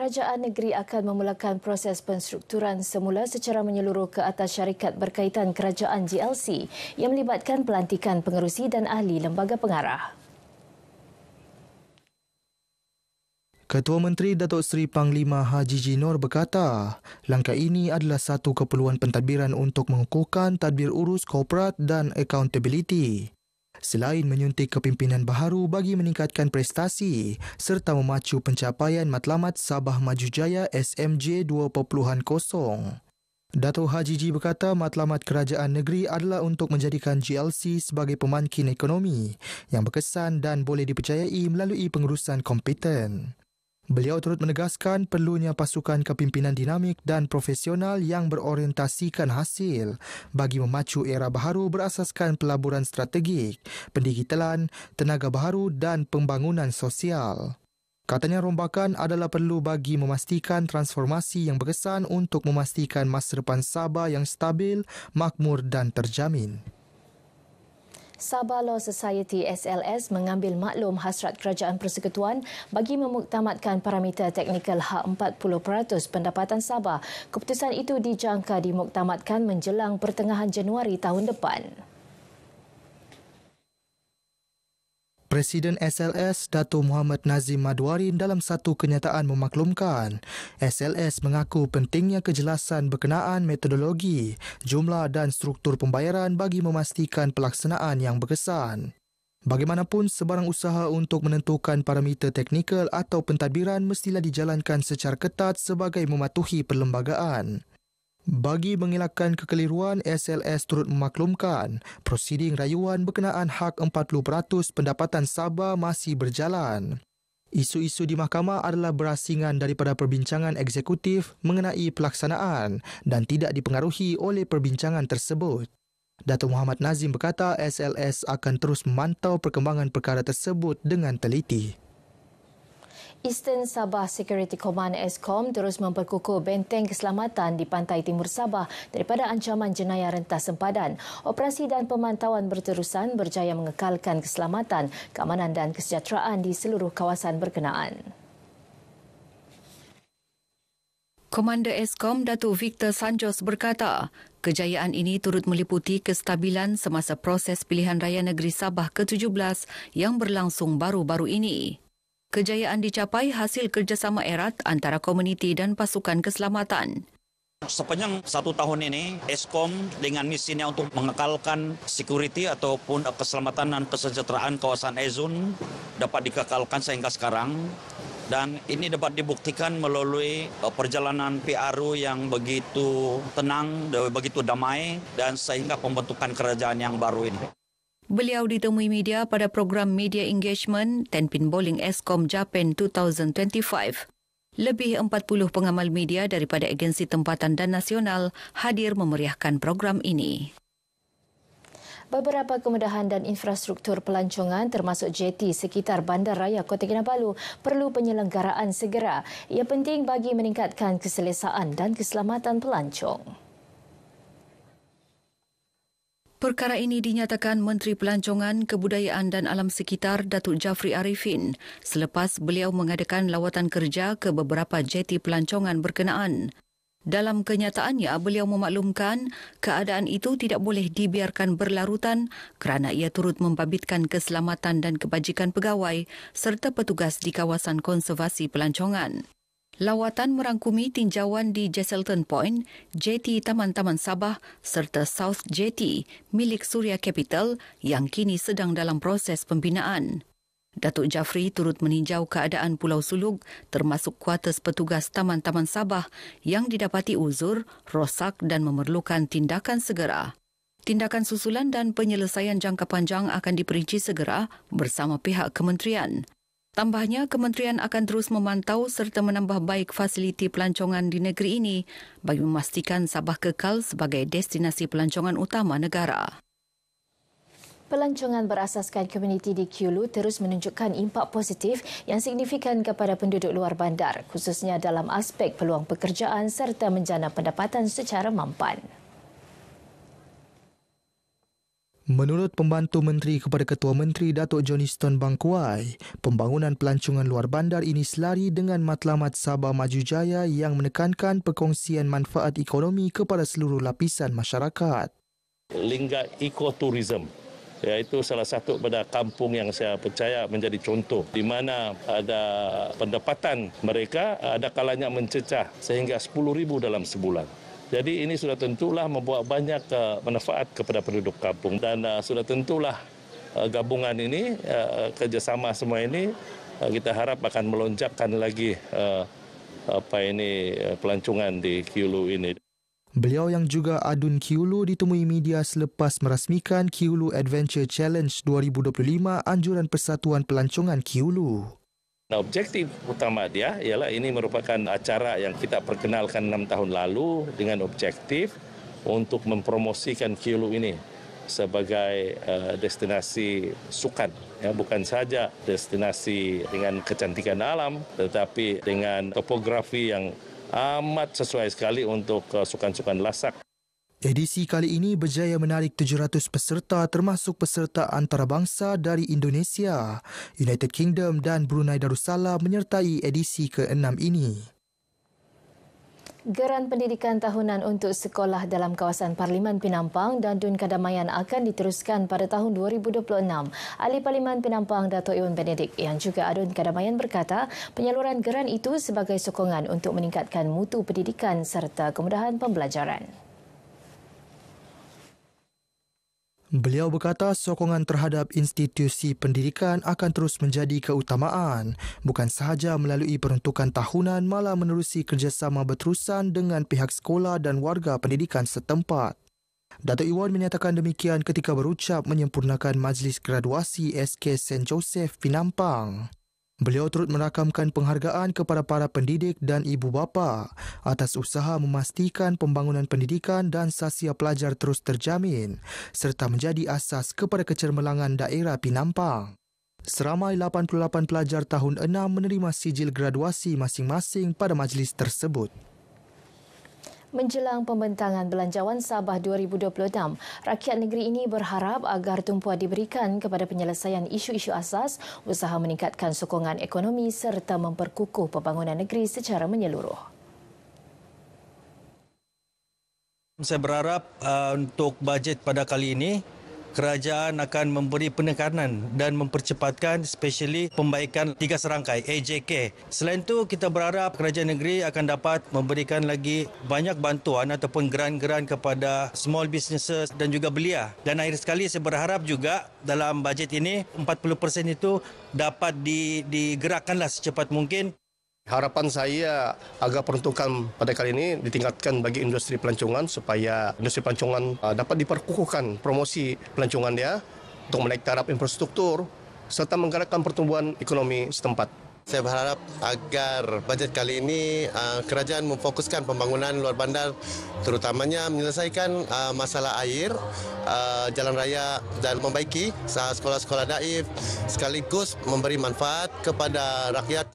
Kerajaan negeri akan memulakan proses penstrukturan semula secara menyeluruh ke atas syarikat berkaitan kerajaan GLC yang melibatkan pelantikan pengerusi dan ahli lembaga pengarah. Ketua Menteri Datuk Seri Panglima Haji G. Noor berkata, langkah ini adalah satu keperluan pentadbiran untuk mengukuhkan tadbir urus korporat dan accountability. Selain menyuntik kepimpinan baharu bagi meningkatkan prestasi serta memacu pencapaian matlamat Sabah Maju Jaya SMJ 2.0. Datuk Haji G berkata matlamat kerajaan negeri adalah untuk menjadikan GLC sebagai pemangkin ekonomi yang berkesan dan boleh dipercayai melalui pengurusan kompeten. Beliau turut menegaskan perlunya pasukan kepimpinan dinamik dan profesional yang berorientasikan hasil bagi memacu era baharu berasaskan pelaburan strategik, pendigitalan, tenaga baharu dan pembangunan sosial. Katanya rombakan adalah perlu bagi memastikan transformasi yang berkesan untuk memastikan masa depan Sabah yang stabil, makmur dan terjamin. Sabah Law Society SLS mengambil maklum hasrat Kerajaan Persekutuan bagi memuktamadkan parameter teknikal hak 40% pendapatan Sabah. Keputusan itu dijangka dimuktamadkan menjelang pertengahan Januari tahun depan. Presiden SLS Dato' Muhammad Nazim Madwarin dalam satu kenyataan memaklumkan SLS mengaku pentingnya kejelasan berkenaan metodologi, jumlah dan struktur pembayaran bagi memastikan pelaksanaan yang berkesan. Bagaimanapun, sebarang usaha untuk menentukan parameter teknikal atau pentadbiran mestilah dijalankan secara ketat sebagai mematuhi perlembagaan. Bagi mengelakkan kekeliruan, SLS turut memaklumkan prosiding rayuan berkenaan hak 40% pendapatan Sabah masih berjalan. Isu-isu di mahkamah adalah berasingan daripada perbincangan eksekutif mengenai pelaksanaan dan tidak dipengaruhi oleh perbincangan tersebut. Datuk Muhammad Nazim berkata SLS akan terus memantau perkembangan perkara tersebut dengan teliti. Eastern Sabah Security Command ESCOM terus memperkukuh benteng keselamatan di pantai timur Sabah daripada ancaman jenayah rentas sempadan. Operasi dan pemantauan berterusan berjaya mengekalkan keselamatan, keamanan dan kesejahteraan di seluruh kawasan berkenaan. Komander ESCOM Datuk Victor Sanjos berkata, kejayaan ini turut meliputi kestabilan semasa proses pilihan raya negeri Sabah ke-17 yang berlangsung baru-baru ini. Kejayaan dicapai hasil kerjasama erat antara komuniti dan pasukan keselamatan. Sepanjang 1 tahun ini, ESCOM dengan misinya untuk mengekalkan security ataupun keselamatan dan kesejahteraan kawasan Ezun dapat dikekalkan sehingga sekarang. Dan ini dapat dibuktikan melalui perjalanan PRU yang begitu tenang, begitu damai dan sehingga pembentukan kerajaan yang baru ini. Beliau ditemui media pada program Media Engagement Tenpin Bowling ESCOM Japan 2025. Lebih 40 pengamal media daripada agensi tempatan dan nasional hadir memeriahkan program ini. Beberapa kemudahan dan infrastruktur pelancongan termasuk jeti sekitar Bandaraya Kota Kinabalu perlu penyelenggaraan segera. Ia penting bagi meningkatkan keselesaan dan keselamatan pelancong. Perkara ini dinyatakan Menteri Pelancongan, Kebudayaan dan Alam Sekitar Datuk Jafri Arifin selepas beliau mengadakan lawatan kerja ke beberapa jeti pelancongan berkenaan. Dalam kenyataannya, beliau memaklumkan keadaan itu tidak boleh dibiarkan berlarutan kerana ia turut membabitkan keselamatan dan kebajikan pegawai serta petugas di kawasan konservasi pelancongan. Lawatan merangkumi tinjauan di Jesselton Point, Jeti Taman-Taman Sabah serta South Jeti milik Suria Capital yang kini sedang dalam proses pembinaan. Datuk Jafri turut meninjau keadaan Pulau Suluk termasuk kuartus petugas Taman-Taman Sabah yang didapati uzur, rosak dan memerlukan tindakan segera. Tindakan susulan dan penyelesaian jangka panjang akan diperinci segera bersama pihak kementerian. Tambahnya, kementerian akan terus memantau serta menambah baik fasiliti pelancongan di negeri ini bagi memastikan Sabah kekal sebagai destinasi pelancongan utama negara. Pelancongan berasaskan komuniti di Kiulu terus menunjukkan impak positif yang signifikan kepada penduduk luar bandar, khususnya dalam aspek peluang pekerjaan serta menjana pendapatan secara mampan. Menurut Pembantu Menteri kepada Ketua Menteri Datuk Johnston Bangkuai, pembangunan pelancongan luar bandar ini selari dengan matlamat Sabah Maju Jaya yang menekankan perkongsian manfaat ekonomi kepada seluruh lapisan masyarakat. Lingga ekoturism, iaitu salah satu pada kampung yang saya percaya menjadi contoh di mana ada pendapatan mereka ada kalanya mencecah sehingga 10,000 dalam sebulan. Jadi ini sudah tentulah membawa banyak manfaat kepada penduduk kampung dan sudah tentulah gabungan ini, kerjasama semua ini kita harap akan melonjakkan lagi pelancongan di Kiulu ini. Beliau yang juga adun Kiulu ditemui media selepas merasmikan Kiulu Adventure Challenge 2025 anjuran Persatuan Pelancongan Kiulu. Objektif utama dia ialah ini merupakan acara yang kita perkenalkan 6 tahun lalu dengan objektif untuk mempromosikan Kiulu ini sebagai destinasi sukan. Ya, bukan saja destinasi dengan kecantikan alam, tetapi dengan topografi yang amat sesuai sekali untuk sukan-sukan lasak. Edisi kali ini berjaya menarik 700 peserta termasuk peserta antarabangsa dari Indonesia, United Kingdom dan Brunei Darussalam menyertai edisi ke-6 ini. Geran pendidikan tahunan untuk sekolah dalam kawasan Parlimen Penampang dan Dun Kedamaian akan diteruskan pada tahun 2026. Ahli Parlimen Penampang Dato' Iwan Benedict yang juga adun Kedamaian berkata penyaluran geran itu sebagai sokongan untuk meningkatkan mutu pendidikan serta kemudahan pembelajaran. Beliau berkata sokongan terhadap institusi pendidikan akan terus menjadi keutamaan, bukan sahaja melalui peruntukan tahunan malah menerusi kerjasama berterusan dengan pihak sekolah dan warga pendidikan setempat. Dato' Iwan menyatakan demikian ketika berucap menyempurnakan Majlis Graduasi SK St. Joseph Penampang. Beliau turut merakamkan penghargaan kepada para pendidik dan ibu bapa atas usaha memastikan pembangunan pendidikan dan sasia pelajar terus terjamin serta menjadi asas kepada kecermelangan daerah Penampang. Seramai 88 pelajar tahun 6 menerima sijil graduasi masing-masing pada majlis tersebut. Menjelang pembentangan Belanjawan Sabah 2026, rakyat negeri ini berharap agar tumpuan diberikan kepada penyelesaian isu-isu asas, usaha meningkatkan sokongan ekonomi serta memperkukuh pembangunan negeri secara menyeluruh. Saya berharap untuk bajet pada kali ini, kerajaan akan memberi penekanan dan mempercepatkan especially pembaikan 3 serangkai AJK. Selain itu, kita berharap kerajaan negeri akan dapat memberikan lagi banyak bantuan ataupun geran-geran kepada small businesses dan juga belia. Dan akhir sekali saya berharap juga dalam bajet ini 40% itu dapat digerakkanlah secepat mungkin. Harapan saya agar peruntukan pada kali ini ditingkatkan bagi industri pelancongan supaya industri pelancongan dapat diperkukuhkan promosi pelancongan dia untuk menaik taraf infrastruktur serta menggerakkan pertumbuhan ekonomi setempat. Saya berharap agar bajet kali ini kerajaan memfokuskan pembangunan luar bandar terutamanya menyelesaikan masalah air, jalan raya dan membaiki sekolah-sekolah daif sekaligus memberi manfaat kepada rakyat.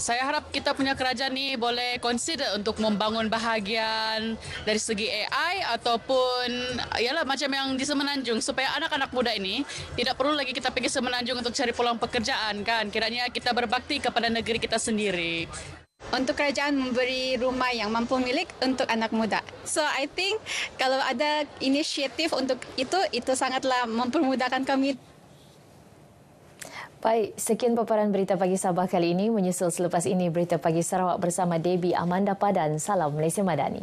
Saya harap kita punya kerajaan ni boleh consider untuk membangun bahagian dari segi AI ataupun yalah macam yang di Semenanjung supaya anak-anak muda ini tidak perlu lagi kita pergi Semenanjung untuk cari peluang pekerjaan kan. Kiranya kita berbakti kepada negeri kita sendiri. Untuk kerajaan memberi rumah yang mampu milik untuk anak muda. So I think kalau ada inisiatif untuk itu sangatlah mempermudahkan kami. Baik, sekian paparan Berita Pagi Sabah kali ini. Menyusul selepas ini Berita Pagi Sarawak bersama Debbie Amanda Padan. Salam Malaysia Madani.